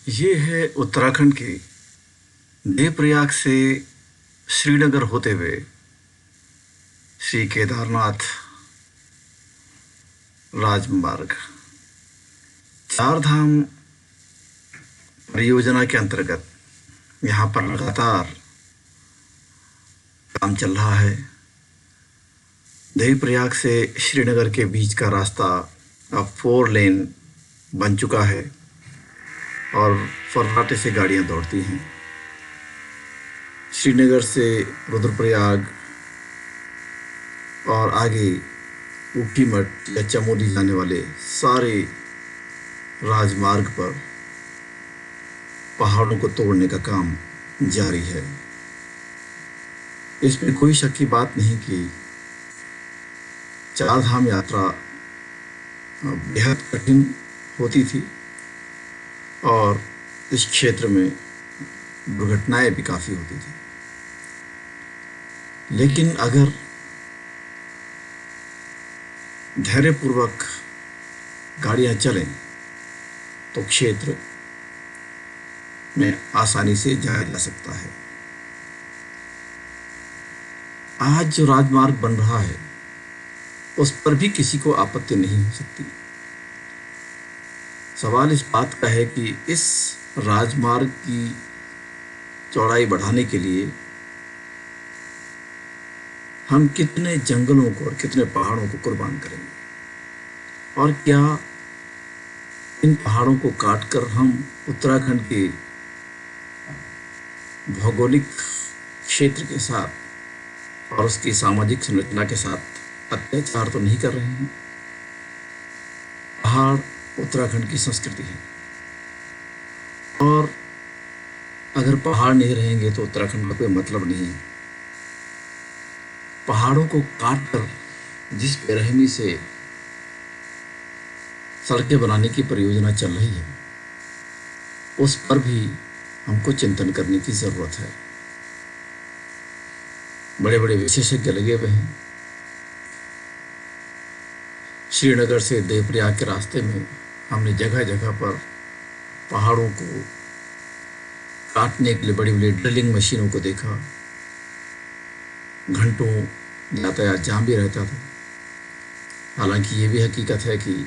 ये है उत्तराखंड के देवप्रयाग से श्रीनगर होते हुए श्री केदारनाथ राजमार्ग। चार धाम परियोजना के अंतर्गत यहाँ पर लगातार काम चल रहा है। देवप्रयाग से श्रीनगर के बीच का रास्ता अब 4 लेन बन चुका है और फर्राटे से गाड़ियाँ दौड़ती हैं। श्रीनगर से रुद्रप्रयाग और आगे ऊखीमठ या चमोली जाने वाले सारे राजमार्ग पर पहाड़ों को तोड़ने का काम जारी है। इसमें कोई शक की बात नहीं कि चार धाम यात्रा बेहद कठिन होती थी और इस क्षेत्र में दुर्घटनाएं भी काफ़ी होती थी। लेकिन अगर धैर्यपूर्वक गाड़ियां चलें तो क्षेत्र में आसानी से जाया जा सकता है। आज जो राजमार्ग बन रहा है उस पर भी किसी को आपत्ति नहीं हो सकती। सवाल इस बात का है कि इस राजमार्ग की चौड़ाई बढ़ाने के लिए हम कितने जंगलों को और कितने पहाड़ों को कुर्बान करेंगे और क्या इन पहाड़ों को काटकर हम उत्तराखंड के भौगोलिक क्षेत्र के साथ और उसकी सामाजिक संरचना के साथ अत्याचार तो नहीं कर रहे हैं। पहाड़ उत्तराखंड की संस्कृति है और अगर पहाड़ नहीं रहेंगे तो उत्तराखंड का कोई मतलब नहीं है। पहाड़ों को काटकर जिस बेरहमी से सड़कें बनाने की परियोजना चल रही है उस पर भी हमको चिंतन करने की जरूरत है। बड़े बड़े विशेषज्ञ लगे हुए हैं। श्रीनगर से देवप्रयाग के रास्ते में हमने जगह जगह पर पहाड़ों को काटने के लिए बड़ी बड़ी ड्रिलिंग मशीनों को देखा। घंटों यातायात जाम भी रहता था। हालांकि ये भी हकीकत है कि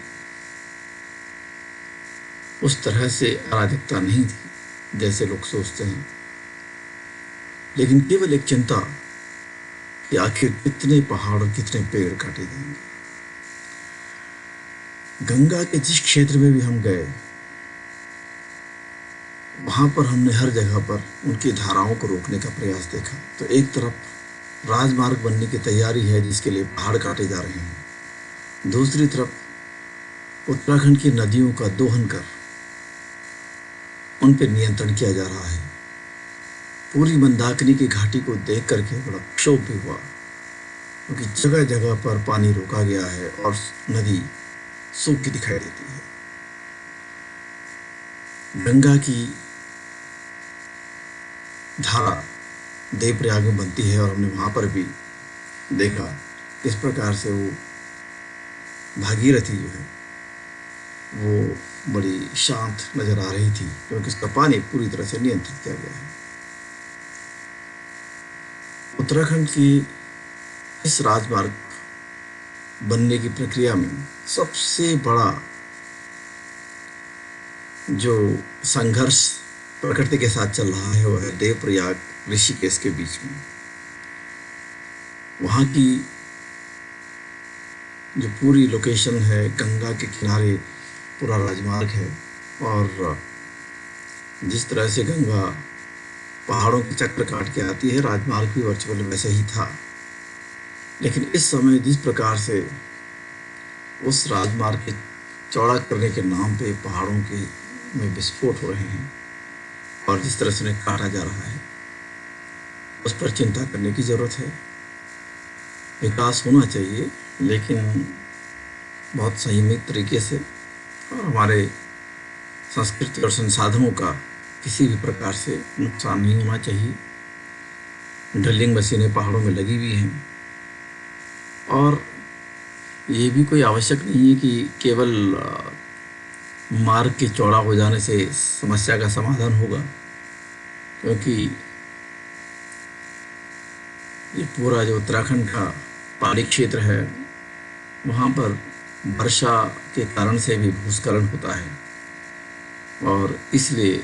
उस तरह से अराजकता नहीं थी जैसे लोग सोचते हैं, लेकिन केवल एक चिंता कि आखिर कितने पहाड़ और कितने पेड़ काटे जाएंगे। गंगा के जिस क्षेत्र में भी हम गए वहां पर हमने हर जगह पर उनकी धाराओं को रोकने का प्रयास देखा। तो एक तरफ राजमार्ग बनने की तैयारी है जिसके लिए पहाड़ काटे जा रहे हैं, दूसरी तरफ उत्तराखंड की नदियों का दोहन कर उन पर नियंत्रण किया जा रहा है। पूरी मंदाकिनी की घाटी को देख करके बड़ा क्षोभ भी हुआ क्योंकि जगह जगह पर पानी रोका गया है और नदी सूखी दिखाई देती है। गंगा की धारा देवप्रयाग में बनती है और हमने वहां पर भी देखा किस प्रकार से वो भागीरथी जो है वो बड़ी शांत नजर आ रही थी क्योंकि उसका पानी पूरी तरह से नियंत्रित किया गया है। उत्तराखंड की इस राजमार्ग बनने की प्रक्रिया में सबसे बड़ा जो संघर्ष प्रकृति के साथ चल रहा है वो है देवप्रयाग ऋषिकेश के बीच में। वहाँ की जो पूरी लोकेशन है गंगा के किनारे पूरा राजमार्ग है और जिस तरह से गंगा पहाड़ों के चक्कर काट के आती है राजमार्ग भी वर्चुअल वैसे ही था। लेकिन इस समय जिस प्रकार से उस राजमार्ग के चौड़ा करने के नाम पे पहाड़ों के में विस्फोट हो रहे हैं और जिस तरह से उन्हें काटा जा रहा है उस पर चिंता करने की ज़रूरत है। विकास होना चाहिए लेकिन बहुत संयमित तरीके से और हमारे संस्कृति और संसाधनों का किसी भी प्रकार से नुकसान नहीं होना चाहिए। ड्रिलिंग मशीनें पहाड़ों में लगी हुई हैं और ये भी कोई आवश्यक नहीं है कि केवल मार्ग के चौड़ा हो जाने से समस्या का समाधान होगा, क्योंकि ये पूरा जो उत्तराखंड का पहाड़ी क्षेत्र है, वहाँ पर वर्षा के कारण से भी भूस्खलन होता है। और इसलिए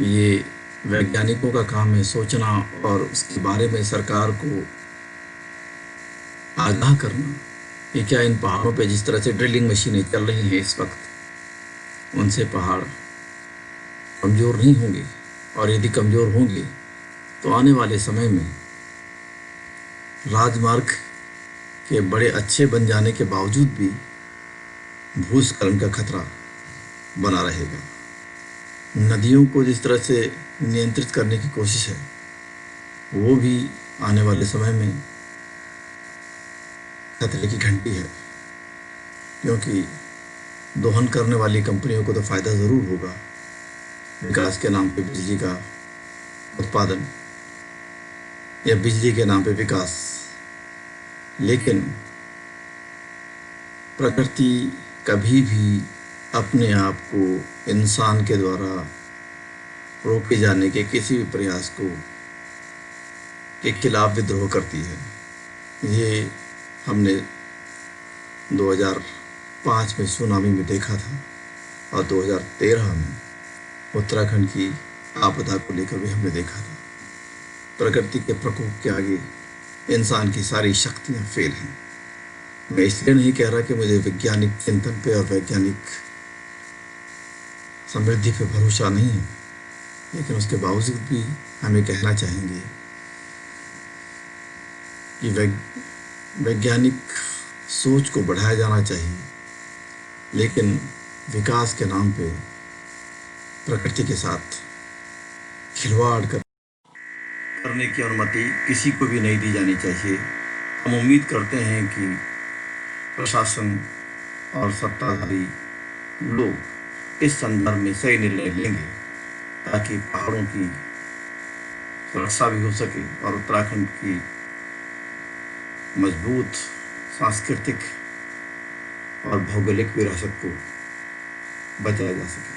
ये वैज्ञानिकों का काम है सोचना और उसके बारे में सरकार को आगाह करना कि क्या इन पहाड़ों पे जिस तरह से ड्रिलिंग मशीनें चल रही हैं इस वक्त, उनसे पहाड़ कमज़ोर नहीं होंगे। और यदि कमज़ोर होंगे तो आने वाले समय में राजमार्ग के बड़े अच्छे बन जाने के बावजूद भी भूस्खलन का खतरा बना रहेगा। नदियों को जिस तरह से नियंत्रित करने की कोशिश है, वो भी आने वाले समय में खतरे की घंटी है, क्योंकि दोहन करने वाली कंपनियों को तो फायदा ज़रूर होगा, विकास के नाम पे बिजली का उत्पादन या बिजली के नाम पे विकास, लेकिन प्रकृति कभी भी अपने आप को इंसान के द्वारा रोके जाने के किसी भी प्रयास को के खिलाफ विद्रोह करती है। ये हमने 2005 में सुनामी में देखा था और 2013 में उत्तराखंड की आपदा को लेकर भी हमने देखा था। प्रकृति के प्रकोप के आगे इंसान की सारी शक्तियां फेल हैं। मैं इसलिए नहीं कह रहा कि मुझे वैज्ञानिक चिंतन पे और वैज्ञानिक समृद्धि पे भरोसा नहीं है, लेकिन उसके बावजूद भी हमें कहना चाहेंगे कि वैज्ञानिक सोच को बढ़ाया जाना चाहिए, लेकिन विकास के नाम पे प्रकृति के साथ खिलवाड़ करने की अनुमति किसी को भी नहीं दी जानी चाहिए। हम उम्मीद करते हैं कि प्रशासन और सत्ताधारी लोग इस संदर्भ में सही निर्णय लेंगे, ताकि पहाड़ों की सुरक्षा भी हो सके और उत्तराखंड की मजबूत सांस्कृतिक और भौगोलिक विरासत को बचाया जा सके।